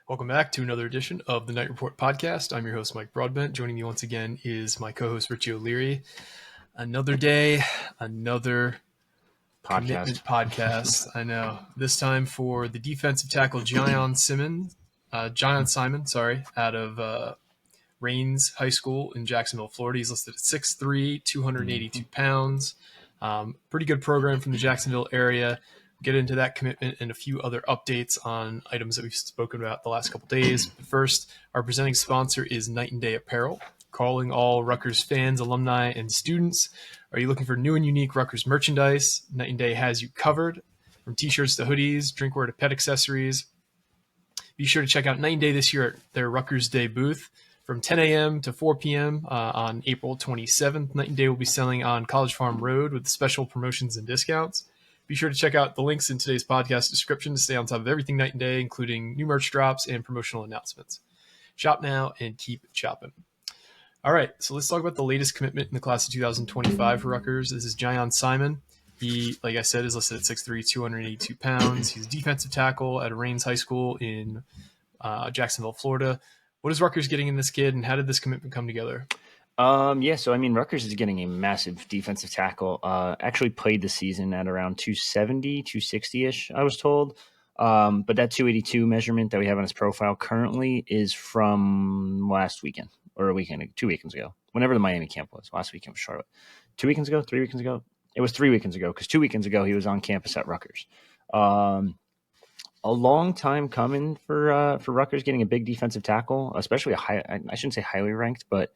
Welcome back to another edition of the Night Report podcast. I'm your host, Mike Broadbent. Joining me once again is my co-host, Richie O'Leary. Another day, another commitment podcast. I know. This time for the defensive tackle, Jyon Simon, out of Rains High School in Jacksonville, Florida. He's listed at 6'3", 282 pounds. Pretty good program from the Jacksonville area. Get into that commitment and a few other updates on items that we've spoken about the last couple days. But first, our presenting sponsor is Night and Day Apparel, calling all Rutgers fans, alumni, and students. Are you looking for new and unique Rutgers merchandise? Night and Day has you covered, from t-shirts to hoodies, drinkware to pet accessories. Be sure to check out Night and Day this year at their Rutgers Day booth from 10 a.m. to 4 p.m. On April 27th. Night and Day will be selling on College Farm Road with special promotions and discounts. Be sure to check out the links in today's podcast description to stay on top of everything Night and Day, including new merch drops and promotional announcements. Shop now and keep shopping. All right, so let's talk about the latest commitment in the class of 2025 for Rutgers. This is Jyon Simon. He, like I said, is listed at 6'3", 282 pounds. He's a defensive tackle at Rains High School in Jacksonville, Florida. What is Rutgers getting in this kid, and how did this commitment come together? Rutgers is getting a massive defensive tackle. Actually played the season at around 270, 260-ish, I was told. But that 282 measurement that we have on his profile currently is from last weekend, or 2 weekends ago, whenever the Miami camp was. Last weekend was Charlotte. 2 weekends ago, 3 weekends ago? It was 3 weekends ago, because 2 weekends ago he was on campus at Rutgers. A long time coming for Rutgers getting a big defensive tackle, especially I shouldn't say highly ranked, but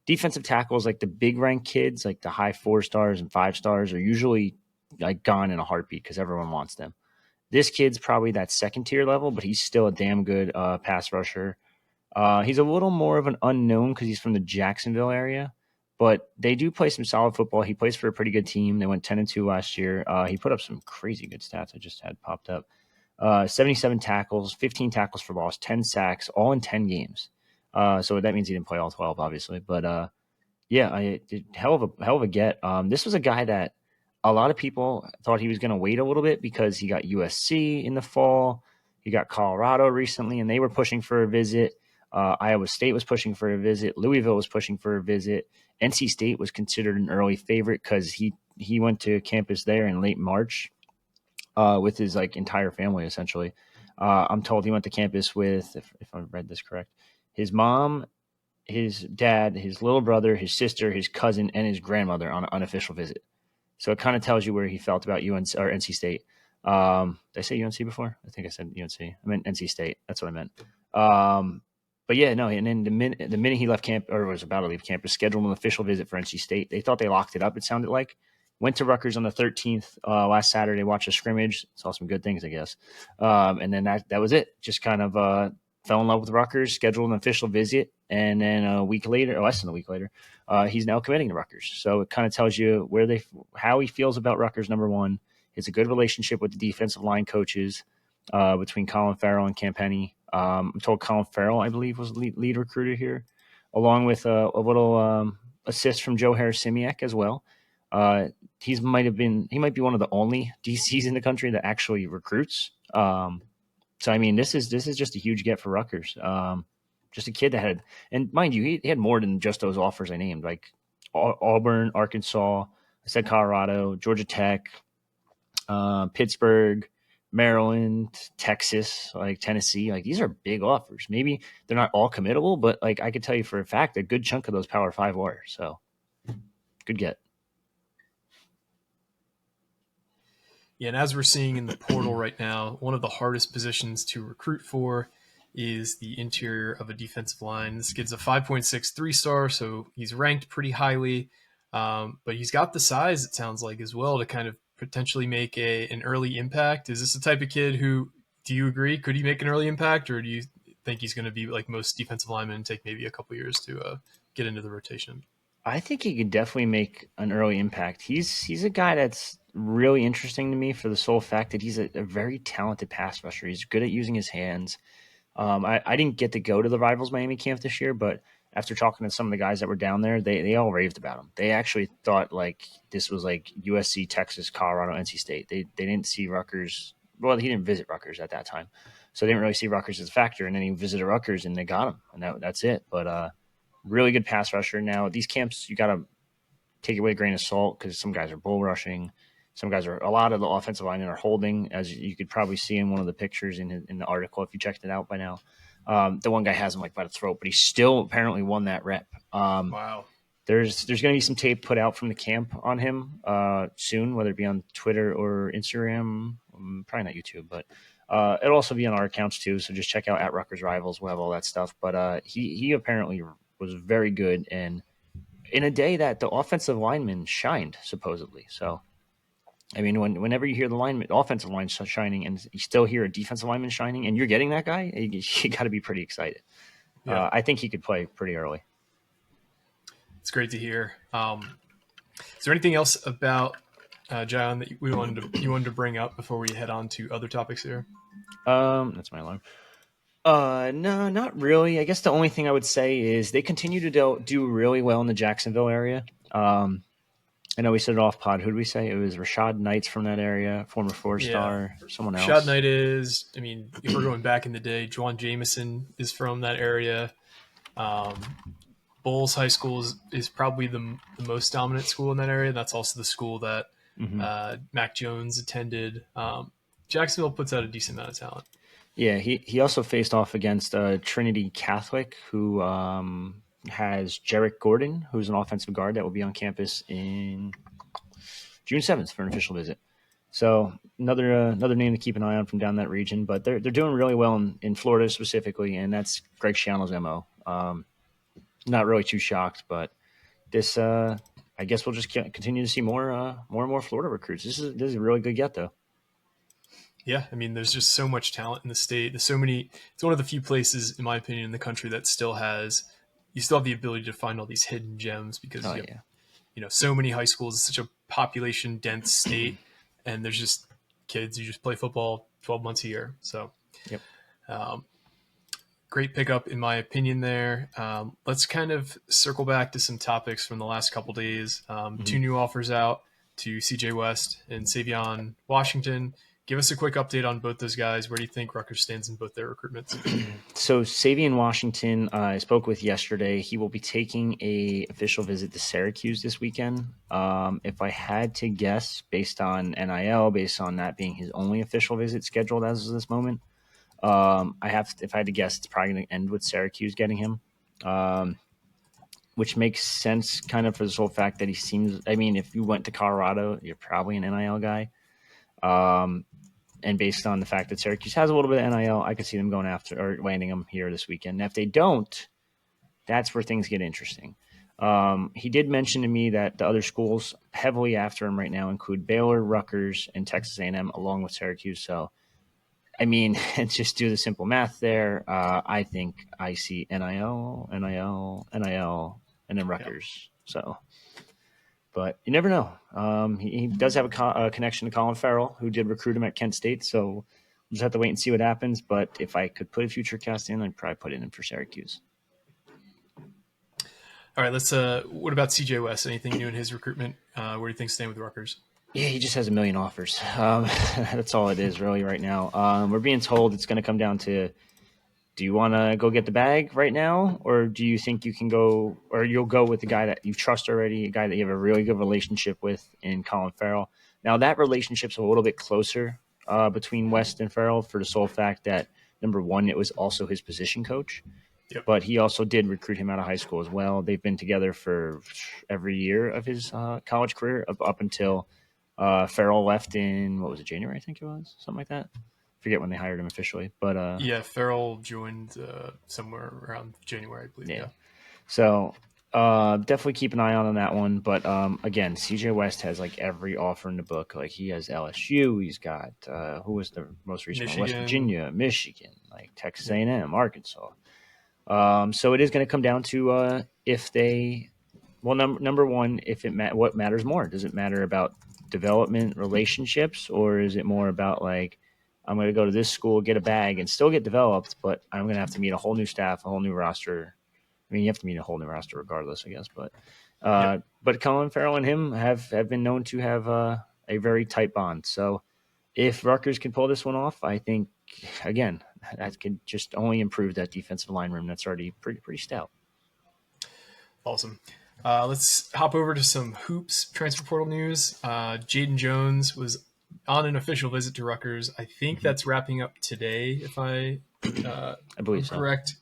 defensive tackles, like the big rank kids, like the high 4 stars and 5 stars, are usually like gone in a heartbeat because everyone wants them. This kid's probably that second tier level, but he's still a damn good pass rusher. He's a little more of an unknown because he's from the Jacksonville area, but they do play some solid football. He plays for a pretty good team. They went 10-2 last year. He put up some crazy good stats I just had popped up. 77 tackles, 15 tackles for loss, 10 sacks, all in 10 games. So that means he didn't play all 12, obviously. But hell of a get. This was a guy that a lot of people thought he was going to wait a little bit because he got USC in the fall. He got Colorado recently, and they were pushing for a visit. Iowa State was pushing for a visit. Louisville was pushing for a visit. NC State was considered an early favorite because he went to campus there in late March with his entire family, essentially. I'm told he went to campus with, if I read this correct, his mom, his dad, his little brother, his sister, his cousin, and his grandmother on an unofficial visit. So it kind of tells you where he felt about UNC or NC State. Did I say UNC before? I think I said UNC. I meant NC State. That's what I meant. But yeah, no. And then the minute he left camp or was about to leave campus, scheduled an official visit for NC State. They thought they locked it up. It sounded like. Went to Rutgers on the 13th last Saturday. Watched a scrimmage. Saw some good things, I guess. And then that was it. Just kind of fell in love with Rutgers. Scheduled an official visit, and then a week later, or less than a week later, he's now committing to Rutgers. So it kind of tells you how he feels about Rutgers. Number one, it's a good relationship with the defensive line coaches between Colin Farrell and Cam Penny. I'm told Colin Farrell, I believe, was the lead recruiter here, along with a little assist from Joe Harris-Simiak as well. He might be one of the only DCs in the country that actually recruits. So I mean, this is just a huge get for Rutgers. Just a kid that had, and mind you, he had more than just those offers I named, like Auburn, Arkansas, I said Colorado, Georgia Tech, Pittsburgh, Maryland, Texas, Tennessee. These are big offers. Maybe they're not all committable, but I could tell you for a fact a good chunk of those Power 5 are. So good get. Yeah, and as we're seeing in the portal right now, one of the hardest positions to recruit for is the interior of a defensive line. This kid's a 5.6 3-star, so he's ranked pretty highly, but he's got the size, it sounds like, as well, to kind of potentially make an early impact. Is this the type of kid who, do you agree, could he make an early impact, or do you think he's going to be like most defensive linemen and take maybe a couple years to get into the rotation? I think he could definitely make an early impact. He's a guy that's really interesting to me for the sole fact that he's a very talented pass rusher. He's good at using his hands. I didn't get to go to the Rivals Miami camp this year, but after talking to some of the guys that were down there, they all raved about him. They actually thought this was like USC, Texas, Colorado, NC State. They didn't see Rutgers. Well, he didn't visit Rutgers at that time. So they didn't really see Rutgers as a factor. And then he visited Rutgers and they got him, and that's it. But really good pass rusher. Now these camps, you got to take it with a grain of salt because some guys are bull rushing. A lot of the offensive linemen are holding, as you could probably see in one of the pictures in the article if you checked it out by now. The one guy has him like by the throat, but he still apparently won that rep. Wow. There's going to be some tape put out from the camp on him soon, whether it be on Twitter or Instagram, probably not YouTube, but it'll also be on our accounts too. So just check out at Rutgers Rivals. We'll have all that stuff. But he apparently was very good, and in a day that the offensive lineman shined supposedly. So, I mean, whenever you hear the offensive line shining, and you still hear a defensive lineman shining, and you're getting that guy, you got to be pretty excited. Yeah. I think he could play pretty early. It's great to hear. Is there anything else about Jyon that you wanted to bring up before we head on to other topics here? That's my alarm. No, not really. I guess the only thing I would say is they continue to do really well in the Jacksonville area. I know we said it off pod. Who did we say? It was Rashad Knight's from that area, former four-star, someone else. Rashad Knight is, if we're going back in the day, Juwan Jameson is from that area. Bowles High School is probably the most dominant school in that area. That's also the school that Mac Jones attended. Jacksonville puts out a decent amount of talent. Yeah, he also faced off against Trinity Catholic, who has Jarek Gordon, who's an offensive guard that will be on campus in June 7th for an official visit. So another name to keep an eye on from down that region. But they're doing really well in Florida specifically, and that's Greg Schiano's MO. Not really too shocked, but this I guess we'll just continue to see more and more Florida recruits. This is a really good get though. Yeah, there's just so much talent in the state. There's so many. It's one of the few places, in my opinion, in the country that still have the ability to find all these hidden gems because so many high schools. It's such a population dense state, and there's just kids who just play football 12 months a year. So, great pickup in my opinion there. Let's kind of circle back to some topics from the last couple days. 2 new offers out to CJ West and Savion Washington. Give us a quick update on both those guys. Where do you think Rutgers stands in both their recruitments? So Savion Washington, I spoke with yesterday. He will be taking a official visit to Syracuse this weekend. If I had to guess, based on NIL, based on that being his only official visit scheduled as of this moment, if I had to guess, it's probably going to end with Syracuse getting him, which makes sense kind of for this whole fact that he seems. If you went to Colorado, you're probably an NIL guy. And based on the fact that Syracuse has a little bit of NIL, I could see them going after or landing him here this weekend. And if they don't, that's where things get interesting. He did mention to me that the other schools heavily after him right now include Baylor, Rutgers, and Texas A&M, along with Syracuse. So, just do the simple math there. I think I see NIL, and then Rutgers. So. But you never know. He does have a connection to Colin Farrell, who did recruit him at Kent State. So we'll just have to wait and see what happens. But if I could put a future cast in, I'd probably put it in for Syracuse. All right, let's. What about CJ West? Anything new in his recruitment? Where do you think staying with Rutgers? Yeah, he just has a million offers. That's all it is really right now. We're being told it's going to come down to, do you want to go get the bag right now, or do you think you can go, or you'll go with the guy that you trust already, a guy that you have a really good relationship with in Colin Farrell? Now, that relationship's a little bit closer between West and Farrell for the sole fact that, number one, it was also his position coach, but he also did recruit him out of high school as well. They've been together for every year of his college career up until Farrell left in, January, I think it was, something like that. Forget when they hired him officially, but Farrell joined somewhere around January, I believe. Yeah. So definitely keep an eye on that one. But again, CJ West has like every offer in the book. Like he has LSU, he's got who was the most recent one? West Virginia, Michigan, like Texas A&M, Arkansas. So it is going to come down to if they, number one, what matters more? Does it matter about development, relationships, or is it more about like, I'm going to go to this school, get a bag, and still get developed, but I'm going to have to meet a whole new staff, a whole new roster. You have to meet a whole new roster regardless, I guess. But Colin Farrell and him have been known to have a very tight bond. So if Rutgers can pull this one off, I think, again, that could just only improve that defensive line room that's already pretty stout. Awesome. Let's hop over to some hoops transfer portal news. Jadon Jones was on an official visit to Rutgers. I think that's wrapping up today, if I believe I'm correct.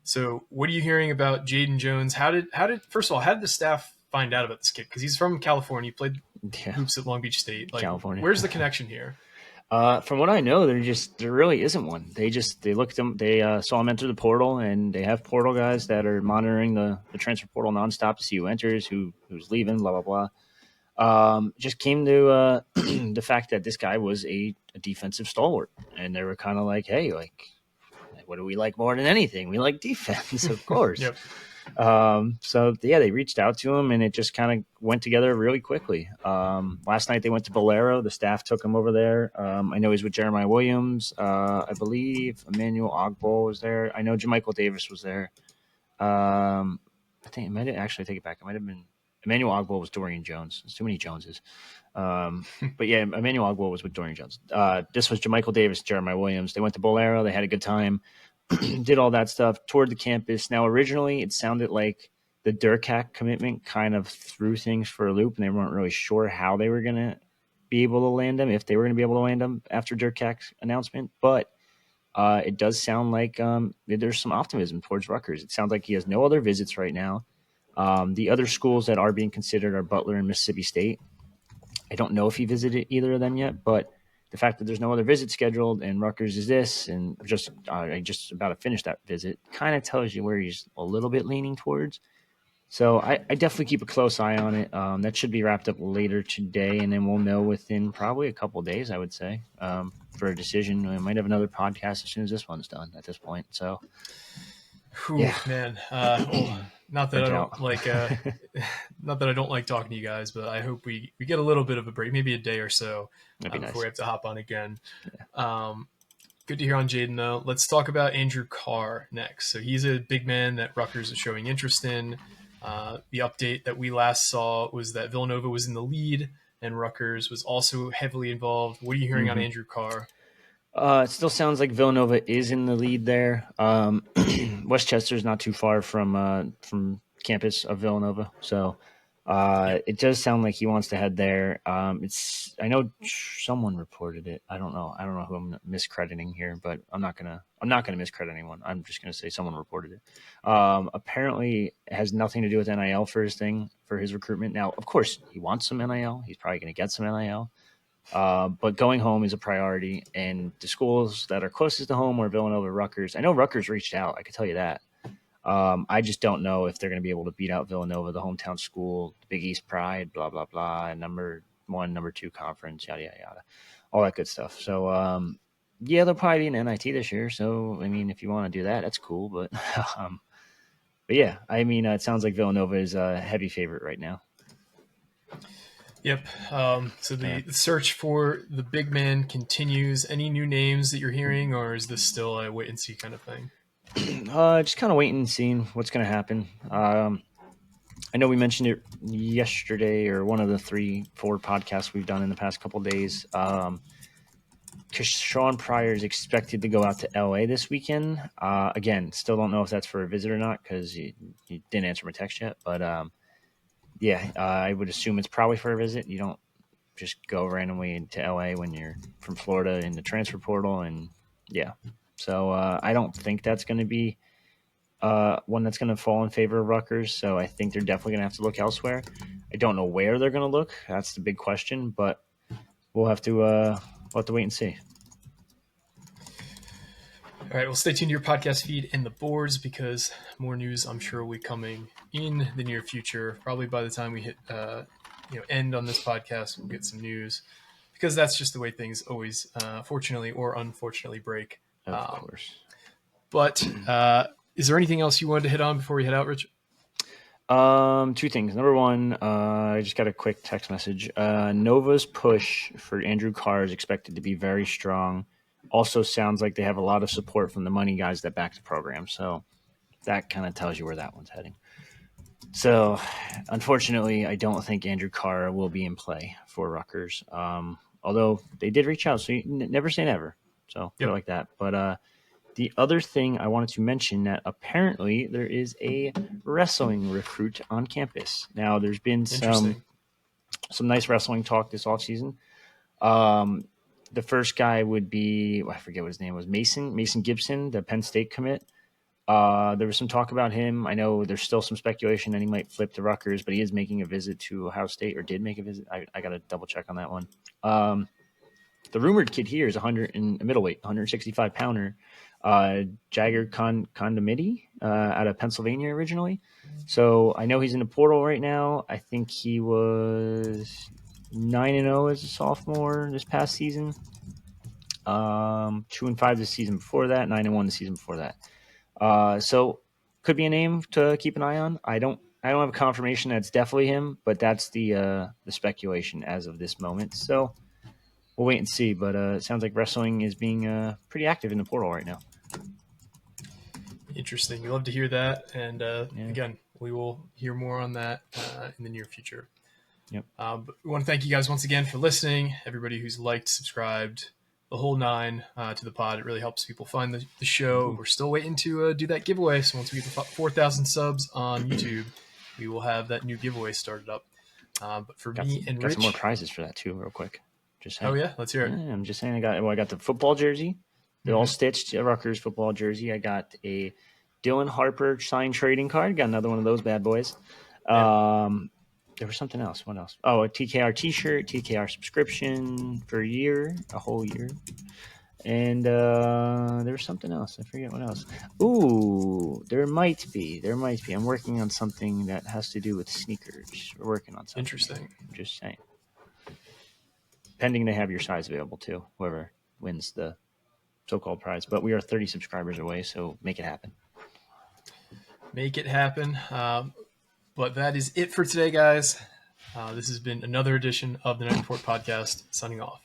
So what are you hearing about Jadon Jones? How did first of all, how did the staff find out about this kid? Because he's from California. He played hoops at Long Beach State. Like, California. Where's the connection here? From what I know, there really isn't one. They looked him, they saw him enter the portal, and they have portal guys that are monitoring the transfer portal nonstop to see who enters, who's leaving, blah blah blah. Just came to the fact that this guy was a defensive stalwart, and they were kind of like, hey, like, what do we like more than anything? We like defense, of course. Yep. So yeah, they reached out to him, and it just kind of went together really quickly. Last night they went to Bolero. The staff took him over there. I know he's with Jeremiah Williams. I believe Emmanuel Ogbol was there. I know Jamichael Davis was there. I think it might have, actually take it back. It might have been Emmanuel Ogbol was Dorian Jones. There's too many Joneses. But yeah, Emmanuel Ogbol was with Dorian Jones. This was Jamichael Davis, Jeremiah Williams. They went to Bolero. They had a good time. Did all that stuff, toured the campus. Now, originally, it sounded like the Durkak commitment kind of threw things for a loop, and they weren't really sure how they were going to be able to land him, if they were going to be able to land him after Durkak's announcement. But it does sound like there's some optimism towards Rutgers. It sounds like he has no other visits right now. The other schools that are being considered are Butler and Mississippi State. I don't know if he visited either of them yet, but the fact that there's no other visit scheduled and Rutgers is this, and I just about to finish that visit, kind of tells you where he's a little bit leaning towards. So I definitely keep a close eye on it. That should be wrapped up later today, and then we'll know within probably a couple of days, I would say, for a decision. We might have another podcast as soon as this one's done at this point. So, yeah, man. Not that I don't like, not that I don't like talking to you guys, but I hope we get a little bit of a break, maybe a day or so before we have to hop on again. Yeah. Good to hear on Jadon, though. Let's talk about Andrew Carr next. So he's a big man that Rutgers is showing interest in. The update that we last saw was that Villanova was in the lead and Rutgers was also heavily involved. What are you hearing on Andrew Carr? It still sounds like Villanova is in the lead there. Westchester is not too far from campus of Villanova, so it does sound like he wants to head there. I know someone reported it. I don't know who I'm miscrediting here, but I'm not gonna miscredit anyone. I'm just gonna say someone reported it. Apparently, it has nothing to do with NIL for his recruitment. Now, of course, he wants some NIL. He's probably gonna get some NIL. But going home is a priority, and the schools that are closest to home are Villanova, Rutgers. I know Rutgers reached out. I can tell you that. I just don't know if they're going to be able to beat out Villanova, the hometown school, the Big East pride, blah, blah, blah, number 1, number 2 conference, yada, yada, yada, all that good stuff. So, yeah, they'll probably be in NIT this year. So, I mean, if you want to do that, that's cool. But yeah, I mean, it sounds like Villanova is a heavy favorite right now. Yep. So the search for the big man continues. Any new names that you're hearing, or is this still a wait and see kind of thing? Just kind of waiting and seeing what's going to happen. I know we mentioned it yesterday or one of the 3-4 podcasts we've done in the past couple of days. Because Sean Pryor is expected to go out to LA this weekend. Again, still don't know if that's for a visit or not because he didn't answer my text yet. But yeah, I would assume it's probably for a visit. You don't just go randomly into LA when you're from Florida in the transfer portal. And yeah, so I don't think that's going to be one that's going to fall in favor of Rutgers. So I think they're definitely going to have to look elsewhere. I don't know where they're going to look. That's the big question, but we'll have to wait and see. All right, well, stay tuned to your podcast feed and the boards because more news, I'm sure, will be coming in the near future. Probably by the time we hit end on this podcast, we'll get some news because that's just the way things always, fortunately or unfortunately, break. Of course. But is there anything else you wanted to hit on before we head out, Rich? 2 things. Number 1, I just got a quick text message. Nova's push for Andrew Carr is expected to be very strong. Also sounds like they have a lot of support from the money guys that back the program. So that kind of tells you where that one's heading. So unfortunately, I don't think Andrew Carr will be in play for Rutgers. Although they did reach out, so you never say never. So put it like that. But The other thing I wanted to mention that apparently there is a wrestling recruit on campus. Now, there's been some nice wrestling talk this offseason. The first guy would be, I forget what his name was, Mason Gibson, the Penn State commit. There was some talk about him. I know there's still some speculation that he might flip to Rutgers, but he is making a visit to Ohio State, or did make a visit. I got to double check on that one. The rumored kid here is 100 in middleweight, 165-pounder, Jagger Condomiti out of Pennsylvania originally. So I know he's in the portal right now. I think he was 9-0 as a sophomore this past season. 2-5 the season before that, 9-1 the season before that. So could be a name to keep an eye on. I don't have a confirmation that's definitely him, but that's the speculation as of this moment. So we'll wait and see. But it sounds like wrestling is being pretty active in the portal right now. Interesting. We love to hear that. And again, we will hear more on that in the near future. Yep. But we want to thank you guys once again for listening. Everybody who's liked, subscribed, the whole nine to the pod. It really helps people find the show. Mm-hmm. We're still waiting to do that giveaway. So once we get to 4,000 subs on YouTube, we will have that new giveaway started up. But for me and Rich, some more prizes for that too, real quick. Just saying. Oh yeah, let's hear it. Yeah, I'm just saying I got the football jersey, the all stitched Rutgers football jersey. I got a Dylan Harper signed trading card. Got another one of those bad boys. Yeah. There was something else. What else? Oh, a TKR t-shirt, TKR subscription for a whole year. And there was something else. I forget what else. Ooh, there might be. I'm working on something that has to do with sneakers. We're working on something. Interesting. I'm just saying. Pending they have your size available too, whoever wins the so-called prize. But we are 30 subscribers away, so make it happen. Make it happen. But that is it for today, guys. This has been another edition of the Night Report Podcast. Signing off.